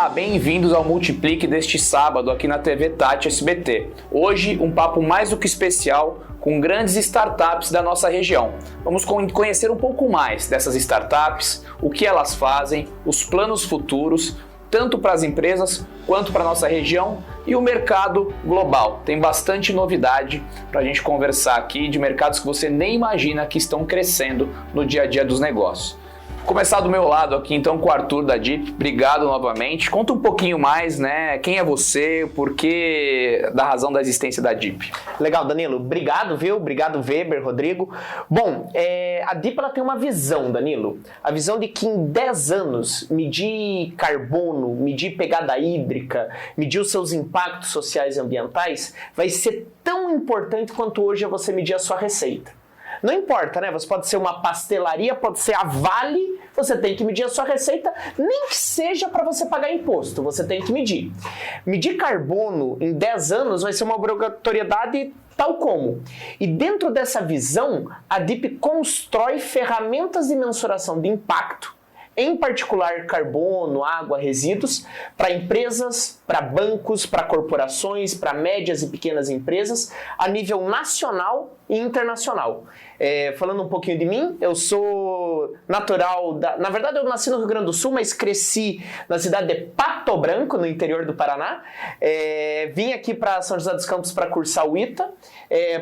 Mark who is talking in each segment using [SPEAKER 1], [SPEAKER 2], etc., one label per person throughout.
[SPEAKER 1] Olá, bem-vindos ao Multiplique deste sábado aqui na TV Tati SBT. Hoje, um papo mais do que especial com grandes startups da nossa região. Vamos conhecer um pouco mais dessas startups, o que elas fazem, os planos futuros, tanto para as empresas quanto para a nossa região e o mercado global. Tem bastante novidade para a gente conversar aqui de mercados que você nem imagina que estão crescendo no dia a dia dos negócios. Vou começar do meu lado aqui então com o Arthur da Deep. Obrigado novamente. Conta um pouquinho mais, né? Quem é você, o porquê da razão da existência da Deep.
[SPEAKER 2] Legal, Danilo. Obrigado, viu? Obrigado, Weber, Rodrigo. Bom, a Deep ela tem uma visão, Danilo. A visão de que em 10 anos, medir carbono, medir pegada hídrica, medir os seus impactos sociais e ambientais vai ser tão importante quanto hoje é você medir a sua receita. Não importa, né? Você pode ser uma pastelaria, pode ser a Vale, você tem que medir a sua receita, nem que seja para você pagar imposto, você tem que medir. Medir carbono em 10 anos vai ser uma obrigatoriedade tal como. E dentro dessa visão, a Deep constrói ferramentas de mensuração de impacto, em particular carbono, água, resíduos, para empresas, para bancos, para corporações, para médias e pequenas empresas, a nível nacional e internacional. Falando um pouquinho de mim, eu sou natural na verdade eu nasci no Rio Grande do Sul, mas cresci na cidade de Pato Branco, no interior do Paraná. Vim aqui para São José dos Campos para cursar o ITA.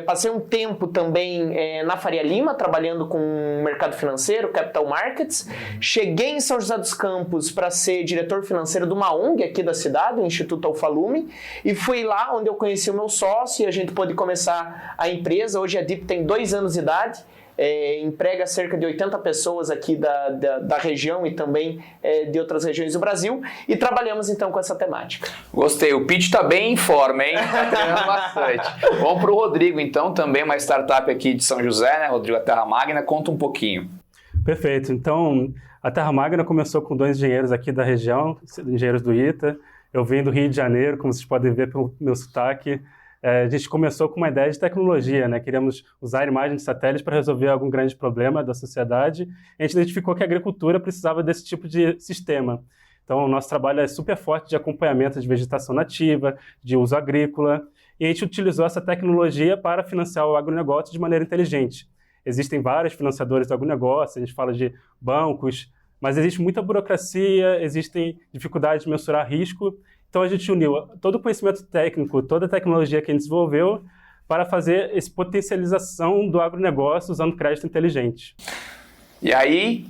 [SPEAKER 2] Passei um tempo também na Faria Lima, trabalhando com mercado financeiro, capital markets. Cheguei em São José dos Campos para ser diretor financeiro de uma ONG aqui da cidade, o Instituto Alfalume, e fui lá onde eu conheci o meu sócio e a gente pôde começar a empresa. Hoje a Deep tem 2 anos de idade, emprega cerca de 80 pessoas aqui da região e também de outras regiões do Brasil, e trabalhamos então com essa temática.
[SPEAKER 1] Gostei, o pitch está bem em forma, hein? Tá treinando bastante. Vamos para o Rodrigo então, também uma startup aqui de São José, né? Rodrigo, a Terra Magna, conta um pouquinho.
[SPEAKER 3] Perfeito, então a Terra Magna começou com 2 engenheiros aqui da região, engenheiros do ITA. Eu vim do Rio de Janeiro, como vocês podem ver pelo meu sotaque. A gente começou com uma ideia de tecnologia, né? Queríamos usar imagens de satélites para resolver algum grande problema da sociedade. A gente identificou que a agricultura precisava desse tipo de sistema. Então, o nosso trabalho é super forte de acompanhamento de vegetação nativa, de uso agrícola, e a gente utilizou essa tecnologia para financiar o agronegócio de maneira inteligente. Existem vários financiadores do agronegócio, a gente fala de bancos, mas existe muita burocracia, existem dificuldades de mensurar risco. Então a gente uniu todo o conhecimento técnico, toda a tecnologia que a gente desenvolveu para fazer essa potencialização do agronegócio usando crédito inteligente.
[SPEAKER 1] E aí,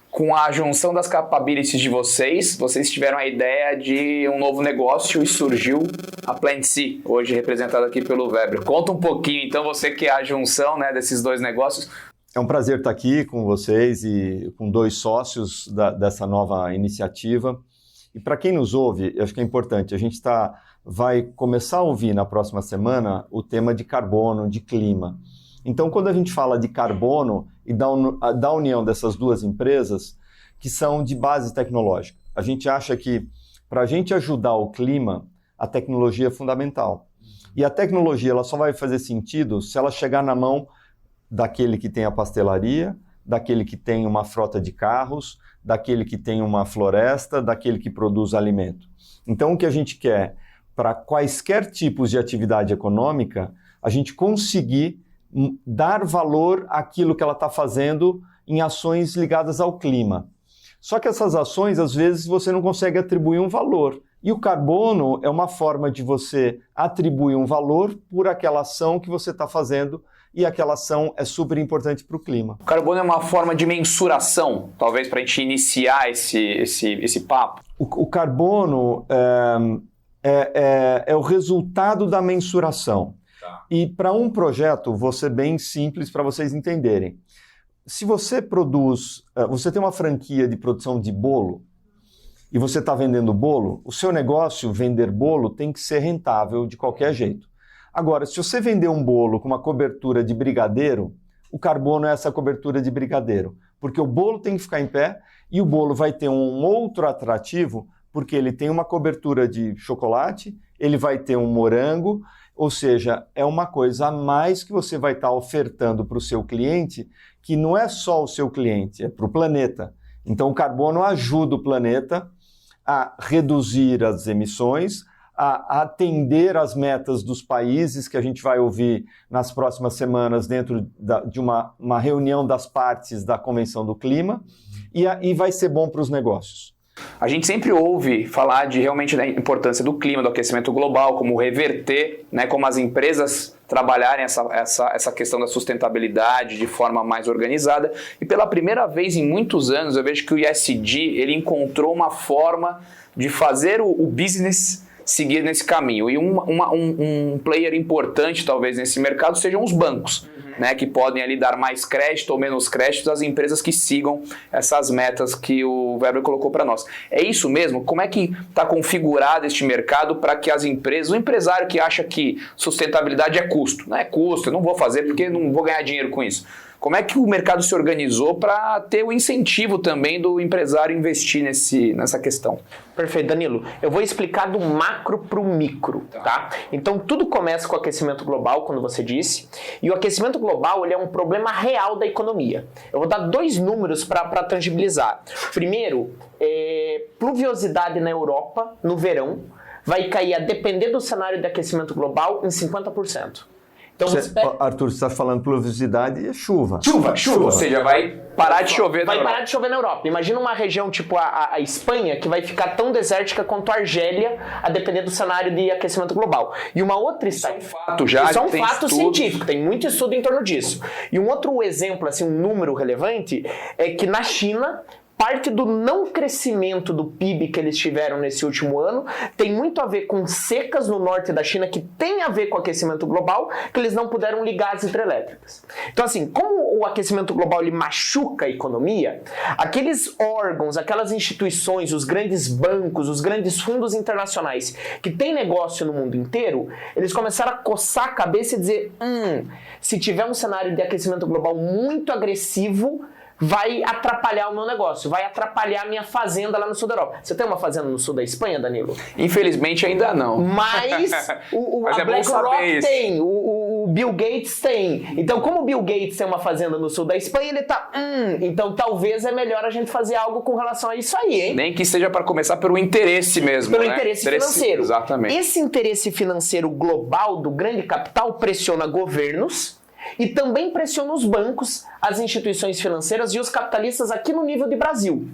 [SPEAKER 1] com a junção das capabilities de vocês tiveram a ideia de um novo negócio e surgiu a Plantc, hoje representada aqui pelo Weber. Conta um pouquinho, então, você que é a junção, né, desses 2 negócios.
[SPEAKER 4] É um prazer estar aqui com vocês e com 2 sócios dessa nova iniciativa. E para quem nos ouve, eu acho que é importante, a gente vai começar a ouvir na próxima semana o tema de carbono, de clima. Então, quando a gente fala de carbono e da união dessas 2 empresas, que são de base tecnológica, a gente acha que para a gente ajudar o clima, a tecnologia é fundamental. E a tecnologia ela só vai fazer sentido se ela chegar na mão daquele que tem a pastelaria, daquele que tem uma frota de carros, daquele que tem uma floresta, daquele que produz alimento. Então, o que a gente quer, para quaisquer tipos de atividade econômica, a gente conseguir dar valor àquilo que ela está fazendo em ações ligadas ao clima. Só que essas ações, às vezes, você não consegue atribuir um valor. E o carbono é uma forma de você atribuir um valor por aquela ação que você está fazendo, e aquela ação é super importante para o clima.
[SPEAKER 1] O carbono é uma forma de mensuração, talvez para a gente iniciar esse papo.
[SPEAKER 4] O carbono é o resultado da mensuração. Tá. E para um projeto, vou ser bem simples para vocês entenderem. Se você você tem uma franquia de produção de bolo e você está vendendo bolo, o seu negócio, vender bolo, tem que ser rentável de qualquer jeito. Agora, se você vender um bolo com uma cobertura de brigadeiro, o carbono é essa cobertura de brigadeiro, porque o bolo tem que ficar em pé e o bolo vai ter um outro atrativo, porque ele tem uma cobertura de chocolate, ele vai ter um morango, ou seja, é uma coisa a mais que você vai estar ofertando para o seu cliente, que não é só o seu cliente, é para o planeta. Então, o carbono ajuda o planeta a reduzir as emissões, a atender às metas dos países, que a gente vai ouvir nas próximas semanas dentro de uma reunião das partes da Convenção do Clima, e vai ser bom para os negócios.
[SPEAKER 1] A gente sempre ouve falar realmente da importância do clima, do aquecimento global, como reverter, né, como as empresas trabalharem essa questão da sustentabilidade de forma mais organizada. E pela primeira vez em muitos anos eu vejo que o ESG ele encontrou uma forma de fazer o business seguir nesse caminho. E um player importante talvez nesse mercado sejam os bancos, né, que podem ali dar mais crédito ou menos crédito às empresas que sigam essas metas que o Weber colocou para nós. É isso mesmo? Como é que está configurado este mercado para que as empresas, o empresário que acha que sustentabilidade é custo, não é custo, eu não vou fazer porque não vou ganhar dinheiro com isso. Como é que o mercado se organizou para ter o incentivo também do empresário investir nessa questão?
[SPEAKER 2] Perfeito, Danilo. Eu vou explicar do macro para o micro, tá? Então, tudo começa com o aquecimento global, como você disse, e o aquecimento global ele é um problema real da economia. Eu vou dar 2 números para tangibilizar. Primeiro, pluviosidade na Europa, no verão, vai cair, a depender do cenário de aquecimento global, em 50%. Então,
[SPEAKER 4] Arthur, você está falando pluviosidade e chuva.
[SPEAKER 2] Chuva.
[SPEAKER 1] Ou seja, vai parar de chover na Europa.
[SPEAKER 2] Vai parar de chover na Europa. Imagina uma região tipo a Espanha, que vai ficar tão desértica quanto a Argélia, a depender do cenário de aquecimento global. E uma outra...
[SPEAKER 1] Isso é um fato já.
[SPEAKER 2] Isso é um fato científico, tem muito estudo em torno disso. E um outro exemplo, assim, um número relevante, é que na China... Parte do não crescimento do PIB que eles tiveram nesse último ano tem muito a ver com secas no norte da China, que tem a ver com o aquecimento global, que eles não puderam ligar as hidrelétricas. Então, assim, como o aquecimento global ele machuca a economia, aqueles órgãos, aquelas instituições, os grandes bancos, os grandes fundos internacionais que têm negócio no mundo inteiro, eles começaram a coçar a cabeça e dizer, se tiver um cenário de aquecimento global muito agressivo, vai atrapalhar o meu negócio, vai atrapalhar a minha fazenda lá no sul da Europa. Você tem uma fazenda no sul da Espanha, Danilo?
[SPEAKER 1] Infelizmente ainda não.
[SPEAKER 2] Mas
[SPEAKER 1] Mas
[SPEAKER 2] a BlackRock tem, o Bill Gates tem. Então, como o Bill Gates tem uma fazenda no sul da Espanha, ele tá... então talvez é melhor a gente fazer algo com relação a isso aí, hein?
[SPEAKER 1] Nem que seja para começar pelo interesse mesmo,
[SPEAKER 2] Pelo interesse financeiro.
[SPEAKER 1] Exatamente.
[SPEAKER 2] Esse interesse financeiro global do grande capital pressiona governos, e também pressiona os bancos, as instituições financeiras e os capitalistas aqui no nível de Brasil.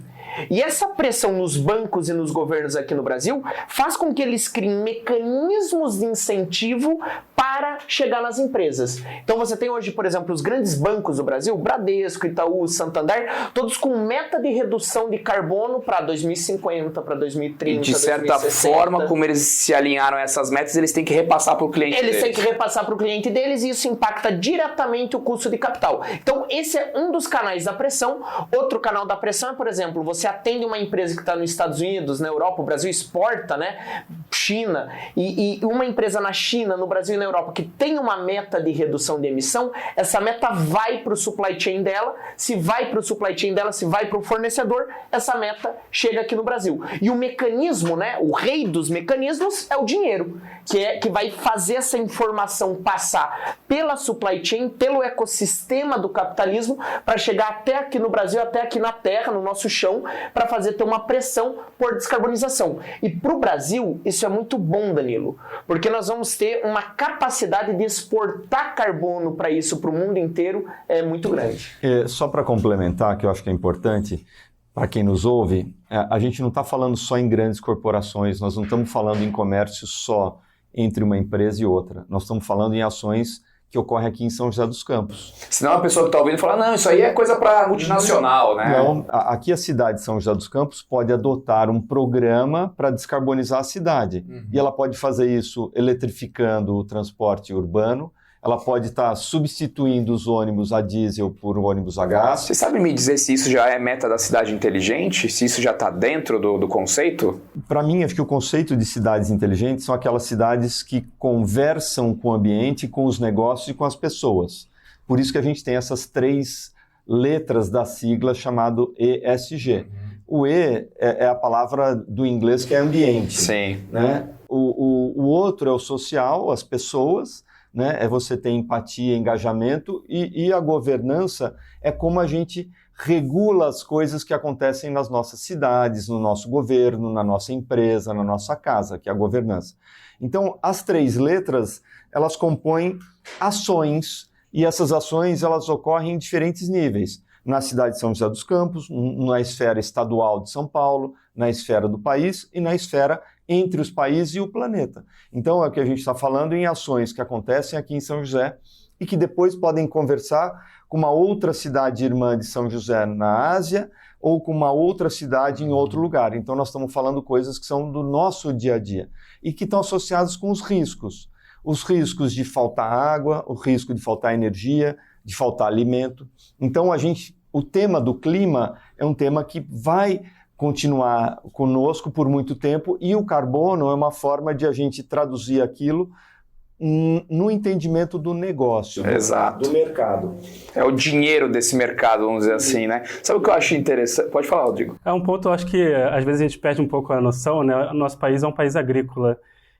[SPEAKER 2] E essa pressão nos bancos e nos governos aqui no Brasil faz com que eles criem mecanismos de incentivo para chegar nas empresas. Então você tem hoje, por exemplo, os grandes bancos do Brasil, Bradesco, Itaú, Santander, todos com meta de redução de carbono para 2050, para 2030,
[SPEAKER 1] e de certa
[SPEAKER 2] 2060.
[SPEAKER 1] forma, como eles se alinharam a essas metas, eles têm que repassar para o cliente deles.
[SPEAKER 2] Eles têm que repassar para o cliente deles e isso impacta diretamente o custo de capital. Então esse é um dos canais da pressão. Outro canal da pressão é, por exemplo, você atende uma empresa que está nos Estados Unidos, na Europa, o Brasil exporta, né? China, e uma empresa na China, no Brasil e na Europa que tem uma meta de redução de emissão, essa meta vai para o supply chain dela, se vai para o supply chain dela, se vai para o fornecedor, essa meta chega aqui no Brasil. E o mecanismo, né? O rei dos mecanismos é o dinheiro, que vai fazer essa informação passar pela supply chain, pelo ecossistema do capitalismo, para chegar até aqui no Brasil, até aqui na terra, no nosso chão, para fazer ter uma pressão por descarbonização. E para o Brasil, isso é muito bom, Danilo, porque nós vamos ter uma capacidade de exportar carbono para isso, para o mundo inteiro, é muito grande.
[SPEAKER 4] Só para complementar, que eu acho que é importante, para quem nos ouve, a gente não está falando só em grandes corporações, nós não estamos falando em comércio só entre uma empresa e outra, nós estamos falando em ações que ocorrem aqui em São José dos Campos.
[SPEAKER 1] Senão a pessoa que está ouvindo fala, não, isso aí é coisa para multinacional, né?
[SPEAKER 4] Não, aqui a cidade de São José dos Campos pode adotar um programa para descarbonizar a cidade. E ela pode fazer isso eletrificando o transporte urbano, ela pode estar substituindo os ônibus a diesel por ônibus a gás.
[SPEAKER 1] Você sabe me dizer se isso já é meta da cidade inteligente? Se isso já está dentro do conceito?
[SPEAKER 4] Para mim, acho que o conceito de cidades inteligentes são aquelas cidades que conversam com o ambiente, com os negócios e com as pessoas. Por isso que a gente tem essas 3 letras da sigla chamado ESG. O E é a palavra do inglês que é ambiente.
[SPEAKER 1] Sim.
[SPEAKER 4] Né? O outro é o social, as pessoas, né? É você ter empatia, engajamento e a governança é como a gente regula as coisas que acontecem nas nossas cidades, no nosso governo, na nossa empresa, na nossa casa, que é a governança. Então, as 3 letras, elas compõem ações, e essas ações elas ocorrem em diferentes níveis. Na cidade de São José dos Campos, na esfera estadual de São Paulo, na esfera do país e na esfera entre os países e o planeta. Então, é o que a gente está falando em ações que acontecem aqui em São José e que depois podem conversar com uma outra cidade irmã de São José na Ásia ou com uma outra cidade em outro lugar. Então, nós estamos falando coisas que são do nosso dia a dia e que estão associadas com os riscos. Os riscos de faltar água, o risco de faltar energia, de faltar alimento. Então, o tema do clima é um tema que vai continuar conosco por muito tempo e o carbono é uma forma de a gente traduzir aquilo no entendimento do negócio, do mercado.
[SPEAKER 1] É o dinheiro desse mercado, vamos dizer assim, né? Sabe o que eu acho interessante? Pode falar, Rodrigo.
[SPEAKER 3] É um ponto, eu acho que às vezes a gente perde um pouco a noção, né? O nosso país é um país agrícola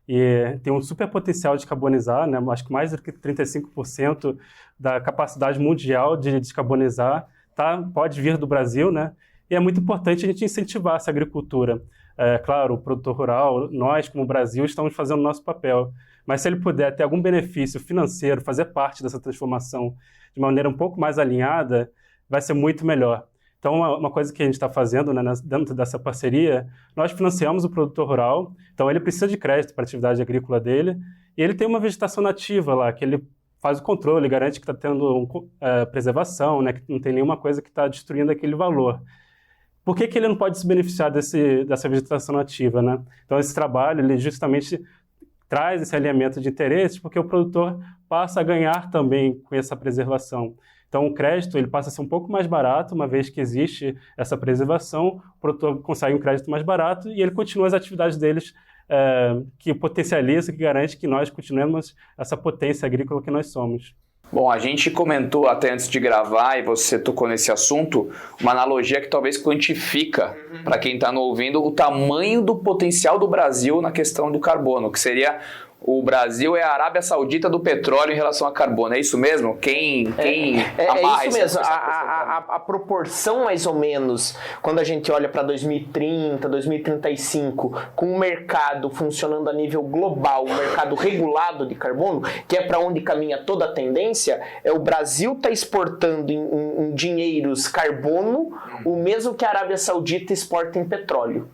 [SPEAKER 3] e tem um super potencial de descarbonizar, né? Acho que mais do que 35% da capacidade mundial de descarbonizar pode vir do Brasil, né? E é muito importante a gente incentivar essa agricultura. Claro, o produtor rural, nós como Brasil estamos fazendo o nosso papel, mas se ele puder ter algum benefício financeiro, fazer parte dessa transformação de maneira um pouco mais alinhada, vai ser muito melhor. Então, uma coisa que a gente está fazendo, né, dentro dessa parceria, nós financiamos o produtor rural, então ele precisa de crédito para a atividade agrícola dele, e ele tem uma vegetação nativa lá, que ele faz o controle, garante que está tendo preservação, né, que não tem nenhuma coisa que está destruindo aquele valor. Por que ele não pode se beneficiar dessa vegetação nativa, né? Então, esse trabalho, ele justamente traz esse alinhamento de interesses, porque o produtor passa a ganhar também com essa preservação. Então, o crédito ele passa a ser um pouco mais barato, uma vez que existe essa preservação, o produtor consegue um crédito mais barato e ele continua as atividades deles, que potencializa, que garante que nós continuemos essa potência agrícola que nós somos.
[SPEAKER 1] Bom, a gente comentou até antes de gravar, e você tocou nesse assunto, uma analogia que talvez quantifica, para quem está nos ouvindo, o tamanho do potencial do Brasil na questão do carbono, que seria o Brasil é a Arábia Saudita do petróleo em relação a carbono. É isso mesmo? Quem amarra
[SPEAKER 2] isso mesmo. A proporção, mais ou menos, quando a gente olha para 2030, 2035, com o mercado funcionando a nível global, o mercado regulado de carbono, que é para onde caminha toda a tendência, o Brasil está exportando em dinheiros carbono o mesmo que a Arábia Saudita exporta em petróleo.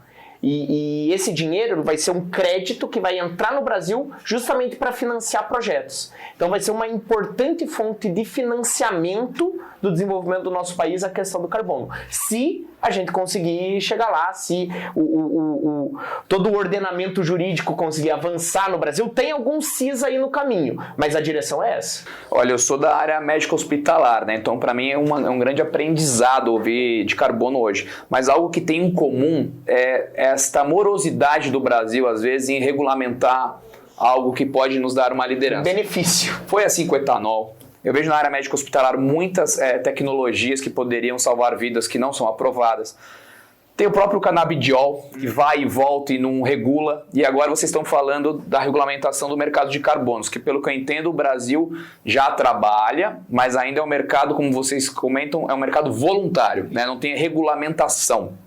[SPEAKER 2] E esse dinheiro vai ser um crédito que vai entrar no Brasil justamente para financiar projetos. Então vai ser uma importante fonte de financiamento do desenvolvimento do nosso país a questão do carbono. Se a gente conseguir chegar lá, se todo o ordenamento jurídico conseguir avançar no Brasil, tem alguns cis aí no caminho, mas a direção é essa.
[SPEAKER 1] Olha, eu sou da área médica hospitalar, né? Então para mim é um grande aprendizado ouvir de carbono hoje. Mas algo que tem em comum é esta morosidade do Brasil, às vezes, em regulamentar algo que pode nos dar uma liderança.
[SPEAKER 2] Benefício.
[SPEAKER 1] Foi assim com o etanol. Eu vejo na área médica hospitalar muitas tecnologias que poderiam salvar vidas que não são aprovadas. Tem o próprio canabidiol, que vai e volta e não regula. E agora vocês estão falando da regulamentação do mercado de carbonos, que pelo que eu entendo o Brasil já trabalha, mas ainda é um mercado, como vocês comentam, é um mercado voluntário, né? Não tem regulamentação.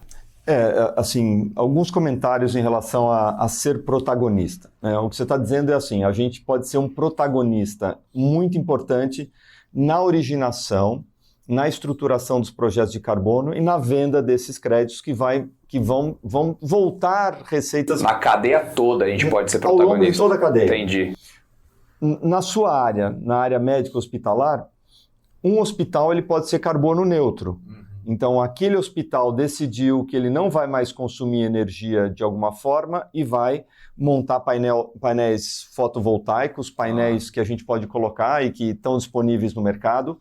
[SPEAKER 4] Assim, alguns comentários em relação a ser protagonista. O que você está dizendo é assim, a gente pode ser um protagonista muito importante na originação, na estruturação dos projetos de carbono e na venda desses créditos que vão voltar receitas...
[SPEAKER 1] Na cadeia toda a gente pode ser protagonista.
[SPEAKER 4] Ao longo de toda a cadeia.
[SPEAKER 1] Entendi.
[SPEAKER 4] Na sua área, na área médica hospitalar, um hospital ele pode ser carbono neutro. Então, aquele hospital decidiu que ele não vai mais consumir energia de alguma forma e vai montar painéis fotovoltaicos, painéis que a gente pode colocar e que estão disponíveis no mercado.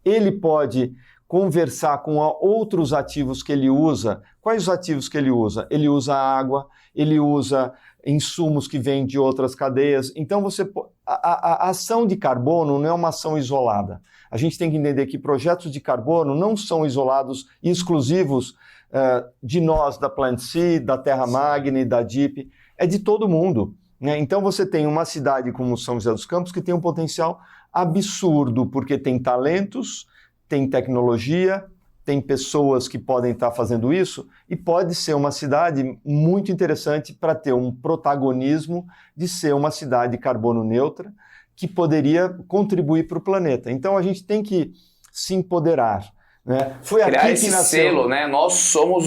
[SPEAKER 4] Ele pode conversar com outros ativos que ele usa. Quais os ativos que ele usa? Ele usa água, ele usa insumos que vêm de outras cadeias. Então, a ação de carbono não é uma ação isolada. A gente tem que entender que projetos de carbono não são isolados e exclusivos de nós, da Plant Seed, da Terra Magni, da DIP, é de todo mundo, né? Então você tem uma cidade como São José dos Campos que tem um potencial absurdo, porque tem talentos, tem tecnologia, tem pessoas que podem estar fazendo isso e pode ser uma cidade muito interessante para ter um protagonismo de ser uma cidade carbono neutra que poderia contribuir para o planeta. Então a gente tem que se empoderar. Né?
[SPEAKER 1] Foi criar aqui esse que nasceu, selo, né? Nós somos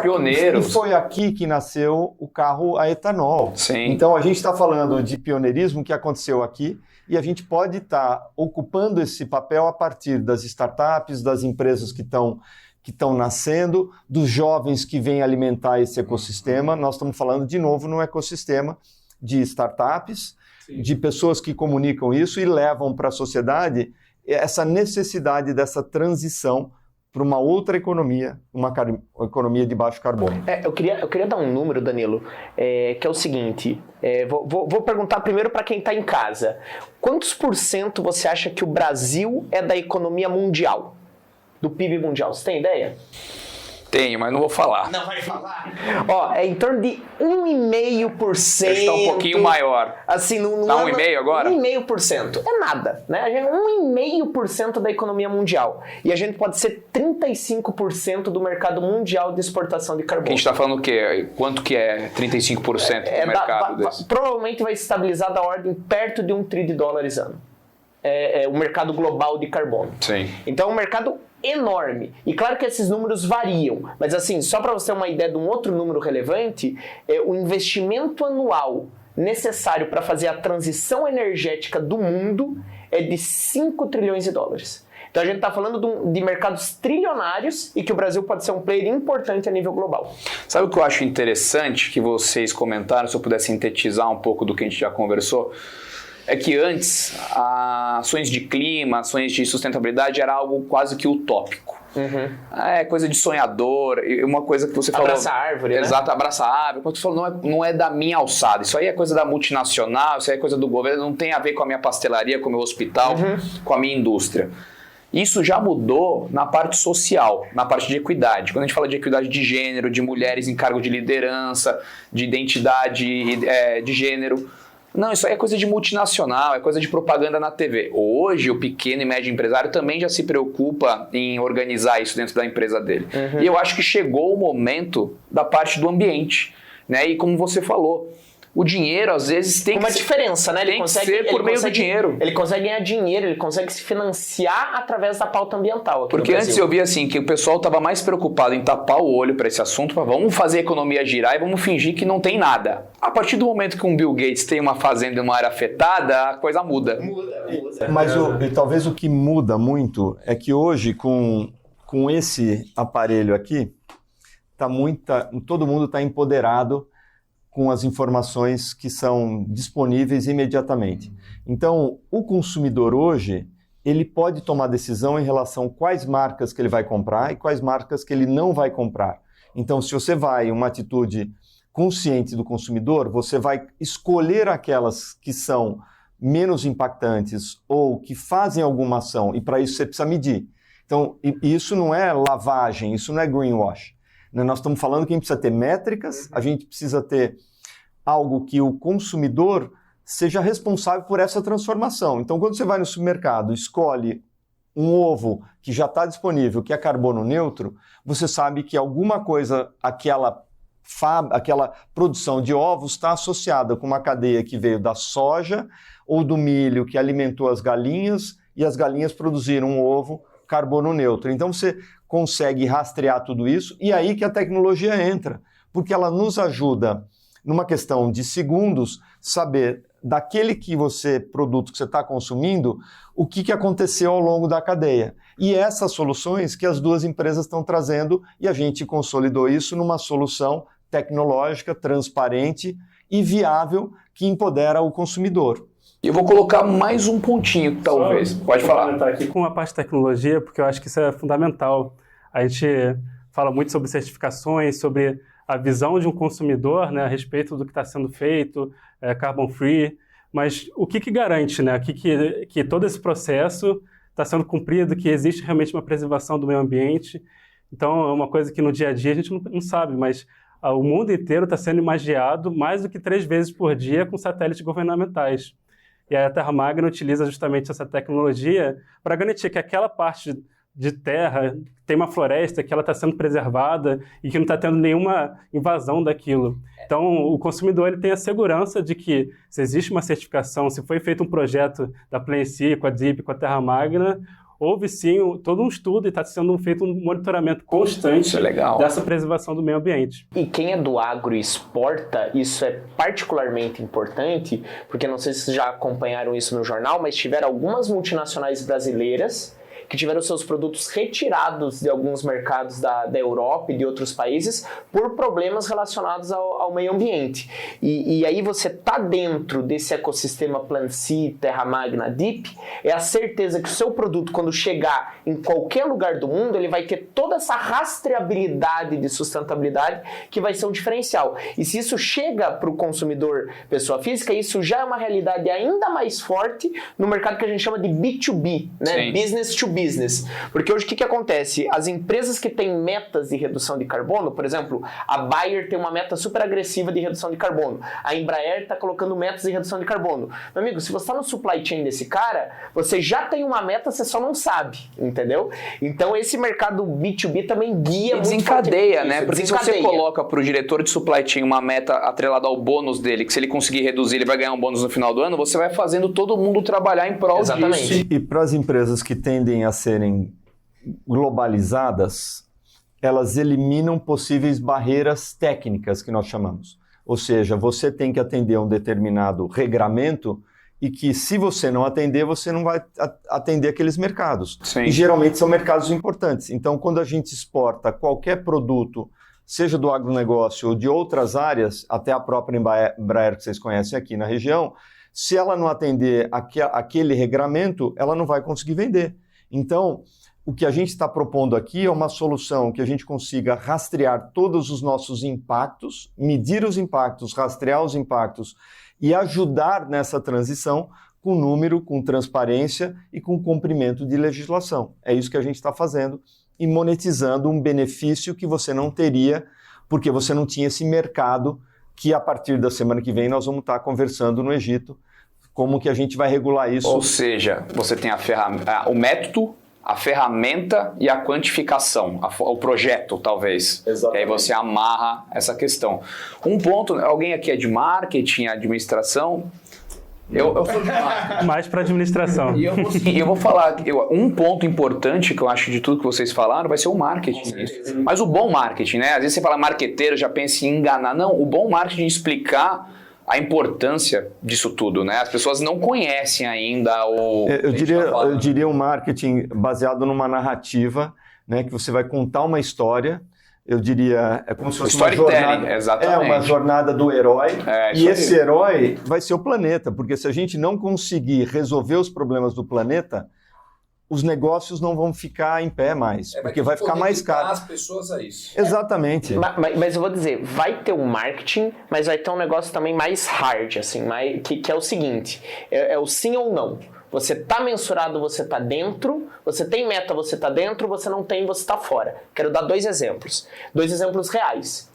[SPEAKER 1] pioneiros.
[SPEAKER 4] E foi aqui que nasceu o carro a etanol.
[SPEAKER 1] Sim.
[SPEAKER 4] Então a gente está falando de pioneirismo que aconteceu aqui e a gente pode estar ocupando esse papel a partir das startups, das empresas que estão nascendo, dos jovens que vêm alimentar esse ecossistema. Nós estamos falando de novo num ecossistema de startups, sim, de pessoas que comunicam isso e levam para a sociedade essa necessidade dessa transição para uma outra economia, uma economia de baixo carbono.
[SPEAKER 2] Eu queria dar um número, Danilo, que é o seguinte, vou perguntar primeiro para quem está em casa. Quantos % você acha que o Brasil é da economia mundial, do PIB mundial? Você tem ideia?
[SPEAKER 1] Tenho, mas não vou falar.
[SPEAKER 2] Não vai falar? É em torno de 1,5%.
[SPEAKER 1] Está um pouquinho maior.
[SPEAKER 2] Assim, não
[SPEAKER 1] tá 1,5% agora?
[SPEAKER 2] 1,5%. É nada, né? A gente é 1,5% da economia mundial. E a gente pode ser 35% do mercado mundial de exportação de carbono.
[SPEAKER 1] A gente está falando o quê? Quanto que é 35% do mercado desse?
[SPEAKER 2] Provavelmente vai estabilizar da ordem perto de $1 trilhão ano. O mercado global de carbono.
[SPEAKER 1] Sim.
[SPEAKER 2] Então, é um mercado enorme. E claro que esses números variam, mas assim, só para você ter uma ideia de um outro número relevante, o investimento anual necessário para fazer a transição energética do mundo é de $5 trilhões. Então a gente está falando de mercados trilionários e que o Brasil pode ser um player importante a nível global.
[SPEAKER 1] Sabe o que eu acho interessante que vocês comentaram, se eu pudesse sintetizar um pouco do que a gente já conversou? É que antes, ações de clima, ações de sustentabilidade era algo quase que utópico.
[SPEAKER 2] Uhum.
[SPEAKER 1] É coisa de sonhador, uma coisa que você falou...
[SPEAKER 2] Abraça a árvore,
[SPEAKER 1] exato, né? Abraça a árvore. Quando você falou, não é da minha alçada. Isso aí é coisa da multinacional, isso aí é coisa do governo, não tem a ver com a minha pastelaria, com o meu hospital, com a minha indústria. Isso já mudou na parte social, na parte de equidade. Quando a gente fala de equidade de gênero, de mulheres em cargo de liderança, de identidade de gênero... Não, isso aí é coisa de multinacional, é coisa de propaganda na TV. Hoje, o pequeno e médio empresário também já se preocupa em organizar isso dentro da empresa dele. Uhum. E eu acho que chegou o momento da parte do ambiente, né? E como você falou, o dinheiro, às vezes, tem
[SPEAKER 2] uma diferença, né?
[SPEAKER 1] Tem que ser por meio do dinheiro.
[SPEAKER 2] Ele consegue ganhar dinheiro, ele consegue se financiar através da pauta ambiental.
[SPEAKER 1] Porque antes eu via assim, que o pessoal estava mais preocupado em tapar o olho para esse assunto, vamos fazer a economia girar e vamos fingir que não tem nada. A partir do momento que um Bill Gates tem uma fazenda em uma área afetada, a coisa muda.
[SPEAKER 2] Muda.
[SPEAKER 4] Mas talvez o que muda muito é que hoje, com esse aparelho aqui, todo mundo está empoderado com as informações que são disponíveis imediatamente. Então, o consumidor hoje, ele pode tomar decisão em relação a quais marcas que ele vai comprar e quais marcas que ele não vai comprar. Então, se você vai uma atitude consciente do consumidor, você vai escolher aquelas que são menos impactantes ou que fazem alguma ação, e para isso você precisa medir. Então, isso não é lavagem, isso não é greenwash. Nós estamos falando que a gente precisa ter métricas, a gente precisa ter algo que o consumidor seja responsável por essa transformação. Então, quando você vai no supermercado e escolhe um ovo que já está disponível, que é carbono neutro, você sabe que alguma coisa, aquela produção de ovos está associada com uma cadeia que veio da soja ou do milho que alimentou as galinhas e as galinhas produziram um ovo carbono neutro. Então, você consegue rastrear tudo isso e aí que a tecnologia entra, porque ela nos ajuda, numa questão de segundos, saber daquele produto que você está consumindo, o que aconteceu ao longo da cadeia. E essas soluções que as duas empresas estão trazendo, e a gente consolidou isso numa solução tecnológica, transparente e viável, que empodera o consumidor.
[SPEAKER 1] E eu vou colocar mais um pontinho, talvez. Pode falar.
[SPEAKER 3] Aqui com a parte de tecnologia, porque eu acho que isso é fundamental. A gente fala muito sobre certificações, sobre a visão de um consumidor, né, a respeito do que está sendo feito, carbon free, mas o que garante, né, que todo esse processo está sendo cumprido, que existe realmente uma preservação do meio ambiente. Então, é uma coisa que no dia a dia a gente não sabe, mas o mundo inteiro está sendo imagiado mais do que 3 vezes por dia com satélites governamentais. E a Terra Magna utiliza justamente essa tecnologia para garantir que aquela parte de terra, tem uma floresta que ela está sendo preservada e que não está tendo nenhuma invasão daquilo. Então, o consumidor ele tem a segurança de que, se existe uma certificação, se foi feito um projeto da Plenicy, com a DIP, com a Terra Magna, houve sim todo um estudo e está sendo feito um monitoramento constante dessa preservação do meio ambiente.
[SPEAKER 2] E quem é do agro e exporta, isso é particularmente importante, porque não sei se vocês já acompanharam isso no jornal, mas tiveram algumas multinacionais brasileiras que tiveram seus produtos retirados de alguns mercados da Europa e de outros países por problemas relacionados ao meio ambiente. E aí você tá dentro desse ecossistema Plenicy, Terra Magna, DIP, é a certeza que o seu produto, quando chegar em qualquer lugar do mundo, ele vai ter toda essa rastreabilidade de sustentabilidade que vai ser um diferencial. E se isso chega para o consumidor pessoa física, isso já é uma realidade ainda mais forte no mercado que a gente chama de B2B, né? Business to business. Porque hoje o que acontece? As empresas que têm metas de redução de carbono, por exemplo, a Bayer tem uma meta super agressiva de redução de carbono. A Embraer está colocando metas de redução de carbono. Meu amigo, se você está no supply chain desse cara, você já tem uma meta, você só não sabe, entendeu? Então esse mercado B2B também guia muito
[SPEAKER 1] desencadeia, né?
[SPEAKER 2] Isso,
[SPEAKER 1] porque desencadeia. Se você coloca para o diretor de supply chain uma meta atrelada ao bônus dele, que se ele conseguir reduzir, ele vai ganhar um bônus no final do ano, você vai fazendo todo mundo trabalhar em prol disso.
[SPEAKER 4] E para as empresas que tendem a serem globalizadas, elas eliminam possíveis barreiras técnicas, que nós chamamos. Ou seja, você tem que atender a um determinado regramento e que, se você não atender, você não vai atender aqueles mercados.
[SPEAKER 1] Sim.
[SPEAKER 4] E geralmente são mercados importantes. Então, quando a gente exporta qualquer produto, seja do agronegócio ou de outras áreas, até a própria Embraer, que vocês conhecem aqui na região, se ela não atender aquele regramento, ela não vai conseguir vender. Então, o que a gente está propondo aqui é uma solução que a gente consiga rastrear todos os nossos impactos, medir os impactos, rastrear os impactos e ajudar nessa transição com número, com transparência e com cumprimento de legislação. É isso que a gente está fazendo e monetizando um benefício que você não teria porque você não tinha esse mercado que a partir da semana que vem nós vamos estar conversando no Egito como que a gente vai regular isso.
[SPEAKER 1] Ou seja, você tem o método, a ferramenta e a quantificação, o projeto, talvez.
[SPEAKER 4] Exatamente.
[SPEAKER 1] E aí você amarra essa questão. Um ponto, alguém aqui é de marketing, administração? Eu sou de marketing.
[SPEAKER 3] Mais para administração.
[SPEAKER 1] E eu vou falar, um ponto importante que eu acho de tudo que vocês falaram vai ser o marketing. Mas o bom marketing, né? Às vezes você fala marqueteiro, já pensa em enganar. Não, o bom marketing é explicar a importância disso tudo, né? As pessoas não conhecem ainda o...
[SPEAKER 4] Eu diria um marketing baseado numa narrativa, né? Que você vai contar uma história. Eu diria, é como se fosse uma jornada, uma jornada do herói. E esse herói vai ser o planeta, porque se a gente não conseguir resolver os problemas do planeta, os negócios não vão ficar em pé mais, porque vai ficar mais caro.
[SPEAKER 5] As pessoas a isso.
[SPEAKER 4] Exatamente.
[SPEAKER 2] Mas eu vou dizer, vai ter um marketing, mas vai ter um negócio também mais hard, assim, que é o seguinte, é o sim ou não. Você está mensurado, você está dentro, você tem meta, você está dentro, você não tem, você está fora. Quero dar dois exemplos reais.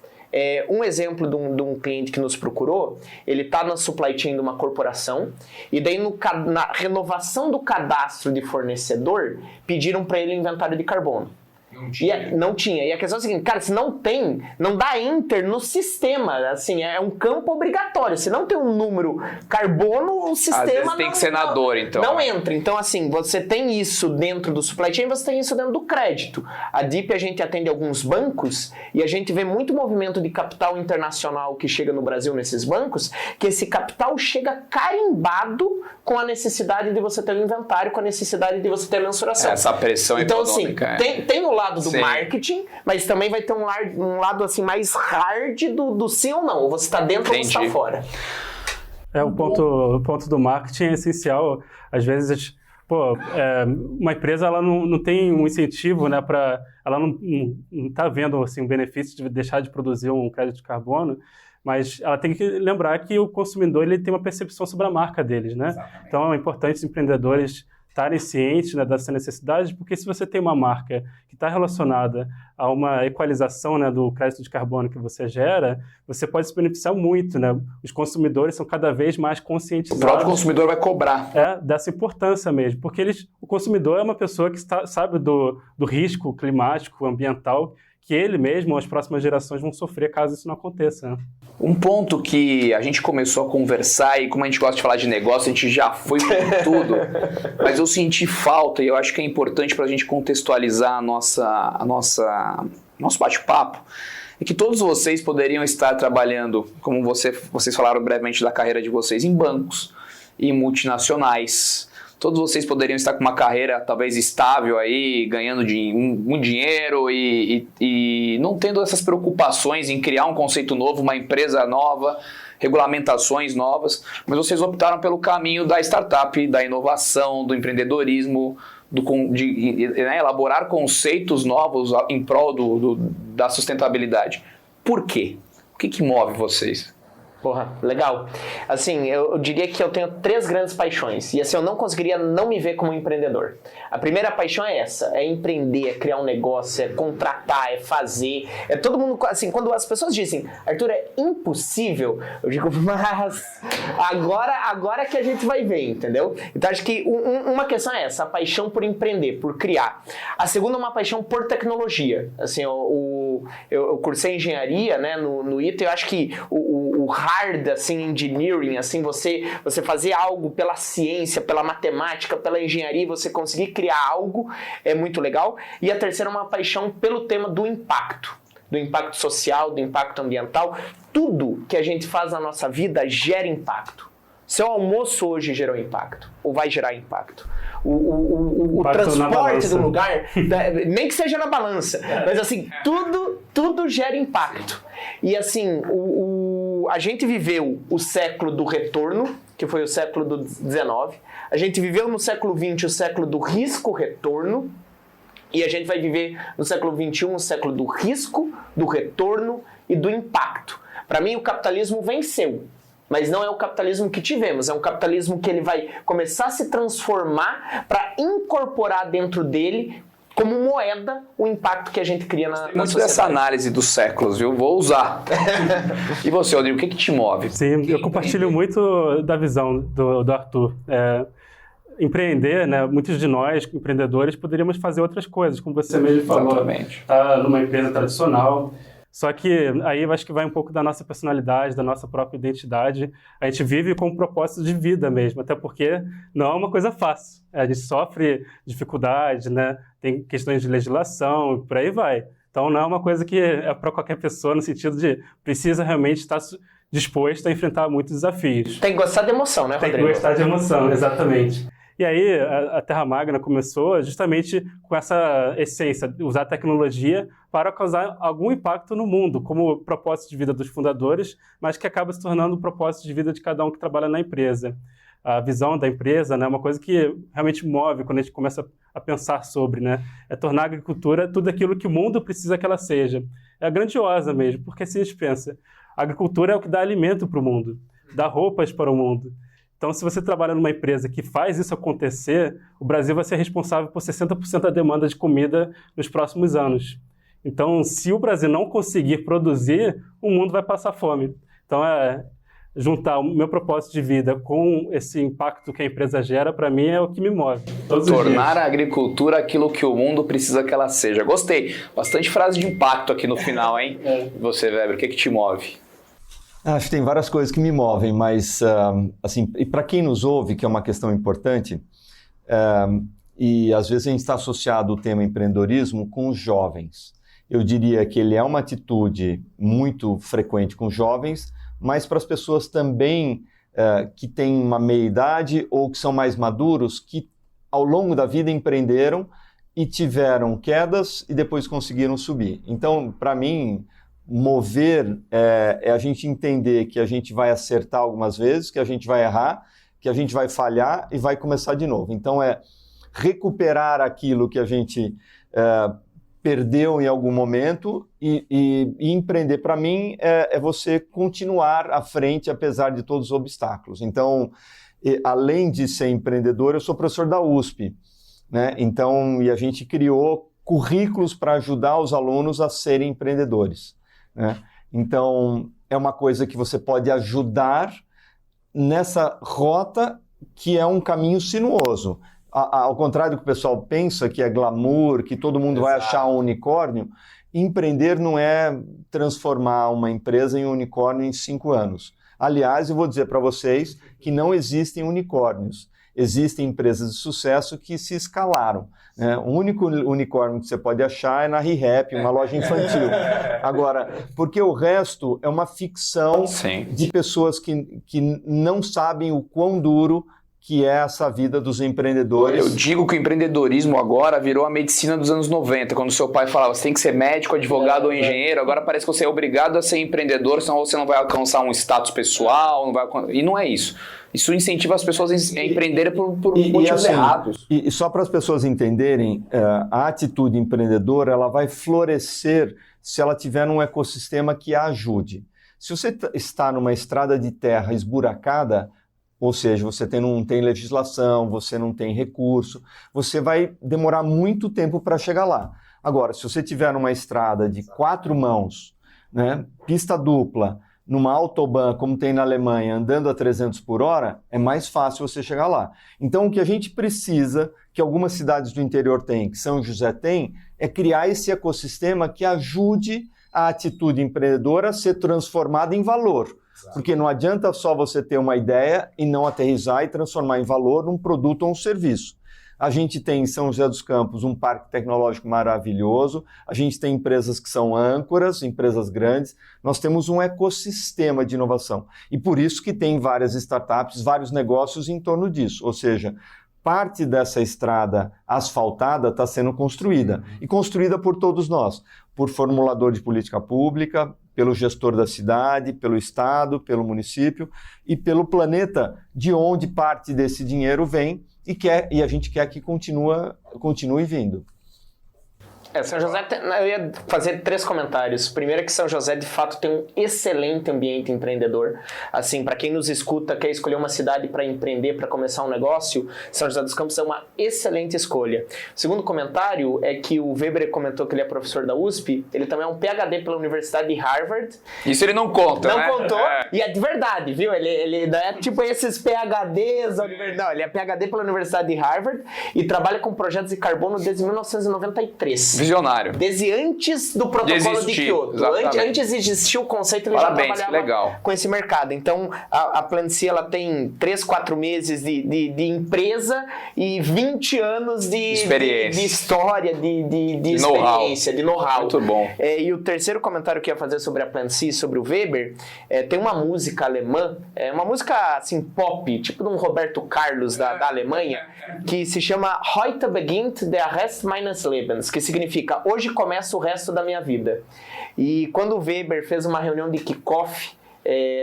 [SPEAKER 2] Um exemplo de um cliente que nos procurou, ele está na supply chain de uma corporação e daí na renovação do cadastro de fornecedor, pediram para ele inventário de carbono. Não tinha. E a questão é a seguinte, cara, se não tem, não dá enter no sistema, assim, é um campo obrigatório. Se não tem um número carbono, o sistema
[SPEAKER 1] às vezes tem que ser na dor, então.
[SPEAKER 2] Não entra. Então, assim, você tem isso dentro do supply chain, você tem isso dentro do crédito. A DIP, a gente atende alguns bancos e a gente vê muito movimento de capital internacional que chega no Brasil nesses bancos, que esse capital chega carimbado com a necessidade de você ter um inventário, com a necessidade de você ter a mensuração.
[SPEAKER 1] Essa pressão
[SPEAKER 2] então,
[SPEAKER 1] econômica.
[SPEAKER 2] Assim, tem o lado do marketing, mas também vai ter um lado assim mais hard do sim ou não. Ou você está dentro ou você está fora.
[SPEAKER 3] O ponto do marketing é essencial. Às vezes, uma empresa ela não tem um incentivo, né, ela não está vendo assim, um benefício de deixar de produzir um crédito de carbono, mas ela tem que lembrar que o consumidor ele tem uma percepção sobre a marca deles, né? Então é importante os empreendedores estarem cientes, né, dessa necessidade, porque se você tem uma marca que está relacionada a uma equalização, né, do crédito de carbono que você gera, você pode se beneficiar muito, né? Os consumidores são cada vez mais conscientizados.
[SPEAKER 1] O próprio consumidor vai cobrar.
[SPEAKER 3] Dessa importância mesmo, porque o consumidor é uma pessoa que sabe do risco climático, ambiental, que ele mesmo, as próximas gerações vão sofrer caso isso não aconteça. Né?
[SPEAKER 1] Um ponto que a gente começou a conversar, e como a gente gosta de falar de negócio, a gente já foi com tudo, mas eu senti falta, e eu acho que é importante para a gente contextualizar nosso bate-papo, é que todos vocês poderiam estar trabalhando, como vocês falaram brevemente da carreira de vocês, em bancos, em multinacionais. Todos vocês poderiam estar com uma carreira talvez estável aí, ganhando muito dinheiro e não tendo essas preocupações em criar um conceito novo, uma empresa nova, regulamentações novas, mas vocês optaram pelo caminho da startup, da inovação, do empreendedorismo, de elaborar conceitos novos em prol da sustentabilidade. Por quê? O que move vocês?
[SPEAKER 2] Porra, legal. Assim, eu diria que eu tenho 3 grandes paixões. E assim, eu não conseguiria não me ver como um empreendedor. A primeira paixão é essa, é empreender, é criar um negócio, é contratar, é fazer. É todo mundo, assim, quando as pessoas dizem, Arthur, é impossível, eu digo, mas agora que a gente vai ver, entendeu? Então acho que uma questão é essa, a paixão por empreender, por criar. A segunda é uma paixão por tecnologia. Assim, eu cursei engenharia, né, no ITA, eu acho que o hard, assim, engineering, assim, você fazer algo pela ciência, pela matemática, pela engenharia, você conseguir criar algo é muito legal. E a terceira é uma paixão pelo tema do impacto social, do impacto ambiental. Tudo que a gente faz na nossa vida gera impacto. Seu almoço hoje gerou impacto, ou vai gerar impacto. O transporte do lugar, nem que seja na balança, mas assim, tudo gera impacto. E assim, a gente viveu o século do retorno, que foi o século do 19, a gente viveu no século 20 o século do risco-retorno, e a gente vai viver no século 21 o século do risco, do retorno e do impacto. Para mim, o capitalismo venceu. Mas não é o capitalismo que tivemos, é um capitalismo que ele vai começar a se transformar para incorporar dentro dele, como moeda, o impacto que a gente cria na sociedade.
[SPEAKER 1] Dessa análise dos séculos, viu? Vou usar. E você, Rodrigo, o que te move?
[SPEAKER 3] Sim, eu compartilho muito da visão do Arthur. Empreender, né? Muitos de nós, empreendedores, poderíamos fazer outras coisas, como você mesmo falou.
[SPEAKER 1] Exatamente.
[SPEAKER 3] Tá numa empresa tradicional. Só que aí eu acho que vai um pouco da nossa personalidade, da nossa própria identidade. A gente vive com um propósito de vida mesmo, até porque não é uma coisa fácil. A gente sofre dificuldades, né? Tem questões de legislação e por aí vai. Então não é uma coisa que é para qualquer pessoa no sentido de precisa realmente estar disposto a enfrentar muitos desafios.
[SPEAKER 2] Tem que gostar de emoção, né, Rodrigo?
[SPEAKER 3] Tem que gostar de emoção, exatamente. E aí a Terra Magna começou justamente com essa essência, usar a tecnologia para causar algum impacto no mundo, como propósito de vida dos fundadores, mas que acaba se tornando o propósito de vida de cada um que trabalha na empresa. A visão da empresa, né, é uma coisa que realmente move quando a gente começa a pensar sobre, né, é tornar a agricultura tudo aquilo que o mundo precisa que ela seja. É grandiosa mesmo, porque se a gente pensa, a agricultura é o que dá alimento para o mundo, dá roupas para o mundo. Então, se você trabalha numa empresa que faz isso acontecer, o Brasil vai ser responsável por 60% da demanda de comida nos próximos anos. Então, se o Brasil não conseguir produzir, o mundo vai passar fome. Então, juntar o meu propósito de vida com esse impacto que a empresa gera, para mim, é o que me move.
[SPEAKER 1] Tornar a agricultura aquilo que o mundo precisa que ela seja. Gostei. Bastante frase de impacto aqui no final, hein? E você, Weber, o que te move?
[SPEAKER 4] Acho que tem várias coisas que me movem, mas, assim, e para quem nos ouve, que é uma questão importante, e às vezes a gente está associado o tema empreendedorismo com os jovens. Eu diria que ele é uma atitude muito frequente com jovens, mas para as pessoas também que têm uma meia-idade ou que são mais maduros, que ao longo da vida empreenderam e tiveram quedas e depois conseguiram subir. Então, para mim, mover é a gente entender que a gente vai acertar algumas vezes, que a gente vai errar, que a gente vai falhar e vai começar de novo. Então, é recuperar aquilo que a gente perdeu em algum momento e empreender, para mim, é você continuar à frente apesar de todos os obstáculos. Então, além de ser empreendedor, eu sou professor da USP, né? Então, e a gente criou currículos para ajudar os alunos a serem empreendedores, né? Então, é uma coisa que você pode ajudar nessa rota que é um caminho sinuoso. Ao contrário do que o pessoal pensa, que é glamour, que todo mundo vai achar um unicórnio, empreender não é transformar uma empresa em um unicórnio em 5 anos. Aliás, eu vou dizer para vocês que não existem unicórnios. Existem empresas de sucesso que se escalaram, né? O único unicórnio que você pode achar é na ReHap, uma loja infantil. Agora, porque o resto é uma ficção de pessoas que não sabem o quão duro que é essa vida dos empreendedores.
[SPEAKER 1] Eu digo que o empreendedorismo agora virou a medicina dos anos 90, quando seu pai falava, você tem que ser médico, advogado ou engenheiro, agora parece que você é obrigado a ser empreendedor, senão você não vai alcançar um status pessoal, não vai... E não é isso. Isso incentiva as pessoas a empreenderem por motivos
[SPEAKER 4] assim,
[SPEAKER 1] errados.
[SPEAKER 4] E só para as pessoas entenderem, a atitude empreendedora ela vai florescer se ela tiver num ecossistema que a ajude. Se você está numa estrada de terra esburacada, ou seja, você não tem legislação, você não tem recurso, você vai demorar muito tempo para chegar lá. Agora, se você tiver numa estrada de 4 mãos, né, pista dupla, numa autobahn, como tem na Alemanha, andando a 300 por hora, é mais fácil você chegar lá. Então, o que a gente precisa, que algumas cidades do interior têm, que São José tem, é criar esse ecossistema que ajude a atitude empreendedora a ser transformada em valor. Porque não adianta só você ter uma ideia e não aterrissar e transformar em valor um produto ou um serviço. A gente tem em São José dos Campos um parque tecnológico maravilhoso, a gente tem empresas que são âncoras, empresas grandes, nós temos um ecossistema de inovação. E por isso que tem várias startups, vários negócios em torno disso. Ou seja, parte dessa estrada asfaltada está sendo construída. E construída por todos nós, por formulador de política pública, pelo gestor da cidade, pelo estado, pelo município e pelo planeta, de onde parte desse dinheiro vem e a gente quer que continue vindo.
[SPEAKER 2] São José, eu ia fazer 3 comentários. Primeiro é que São José, de fato, tem um excelente ambiente empreendedor. Assim, para quem nos escuta, quer escolher uma cidade para empreender, para começar um negócio, São José dos Campos é uma excelente escolha. O segundo comentário é que o Weber comentou que ele é professor da USP, ele também é um PhD pela Universidade de Harvard.
[SPEAKER 1] Isso ele não conta,
[SPEAKER 2] não
[SPEAKER 1] né?
[SPEAKER 2] Não contou, e é de verdade, viu? Ele não é tipo esses PhDs da universidade. Não, ele é PhD pela Universidade de Harvard e trabalha com projetos de carbono desde 1993.
[SPEAKER 1] Visionário.
[SPEAKER 2] Desde antes do protocolo de Kyoto. Antes de existir o conceito, ele já trabalhava com esse mercado. Então, a Plancy, ela tem 3, 4 meses de empresa e 20 anos de história, de experiência, de know-how.
[SPEAKER 1] Muito bom.
[SPEAKER 2] E o terceiro comentário que eu ia fazer sobre a Plancy, sobre o Weber, tem uma música alemã, uma música assim pop, tipo de um Roberto Carlos da Alemanha, que se chama Heute beginnt der Rest meines Lebens, que significa hoje começa o resto da minha vida. E quando o Weber fez uma reunião de kickoff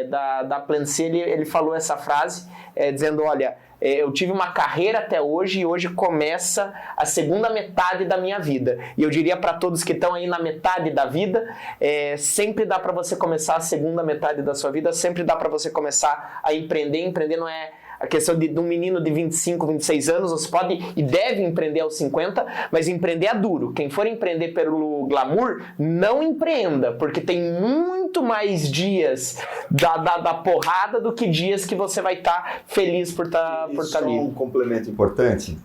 [SPEAKER 2] da Plancy, ele falou essa frase, dizendo, olha, eu tive uma carreira até hoje e hoje começa a segunda metade da minha vida. E eu diria para todos que estão aí na metade da vida, sempre dá para você começar a segunda metade da sua vida, sempre dá para você começar a empreender. Empreender não é a questão de um menino de 25, 26 anos, você pode e deve empreender aos 50, mas empreender é duro. Quem for empreender pelo glamour, não empreenda, porque tem muito mais dias da porrada do que dias que você vai estar feliz por estar ali.
[SPEAKER 4] Um complemento importante,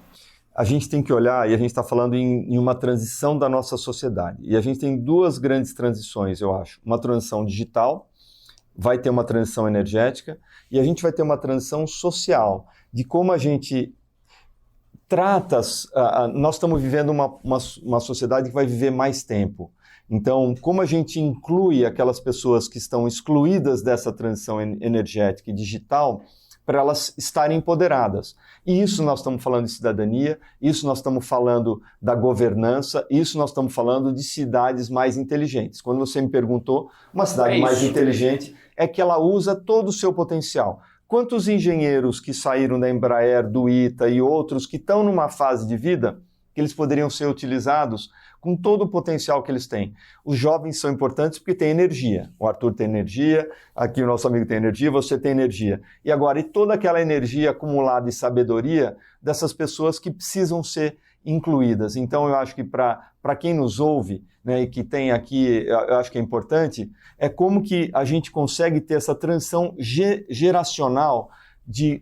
[SPEAKER 4] a gente tem que olhar, e a gente está falando em uma transição da nossa sociedade, e a gente tem 2 grandes transições, eu acho. Uma transição digital, vai ter uma transição energética, e a gente vai ter uma transição social, de como a gente trata... nós estamos vivendo uma sociedade que vai viver mais tempo. Então, como a gente inclui aquelas pessoas que estão excluídas dessa transição energética e digital, para elas estarem empoderadas. E isso nós estamos falando de cidadania, isso nós estamos falando da governança, isso nós estamos falando de cidades mais inteligentes. Quando você me perguntou, uma cidade mais inteligente é que ela usa todo o seu potencial. Quantos engenheiros que saíram da Embraer, do ITA e outros que estão numa fase de vida que eles poderiam ser utilizados com todo o potencial que eles têm. Os jovens são importantes porque têm energia. O Arthur tem energia, aqui o nosso amigo tem energia, você tem energia. E agora, e toda aquela energia acumulada e sabedoria dessas pessoas que precisam ser incluídas. Então, eu acho que para quem nos ouve, né, e que tem aqui, eu acho que é importante, é como que a gente consegue ter essa transição geracional de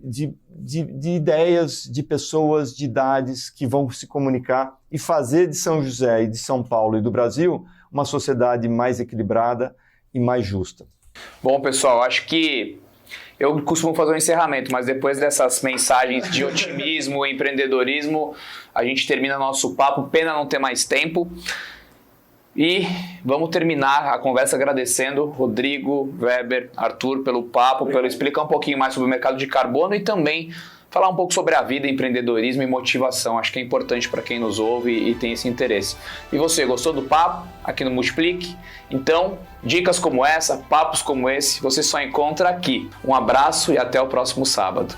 [SPEAKER 4] ideias, de pessoas, de idades que vão se comunicar e fazer de São José e de São Paulo e do Brasil uma sociedade mais equilibrada e mais justa.
[SPEAKER 1] Bom, pessoal, acho que eu costumo fazer um encerramento, mas depois dessas mensagens de otimismo e empreendedorismo, a gente termina nosso papo. Pena não ter mais tempo. E vamos terminar a conversa agradecendo Rodrigo, Weber, Arthur pelo papo, pelo explicar um pouquinho mais sobre o mercado de carbono e também falar um pouco sobre a vida, empreendedorismo e motivação. Acho que é importante para quem nos ouve e tem esse interesse. E você, gostou do papo aqui no Multiplique? Então, dicas como essa, papos como esse, você só encontra aqui. Um abraço e até o próximo sábado.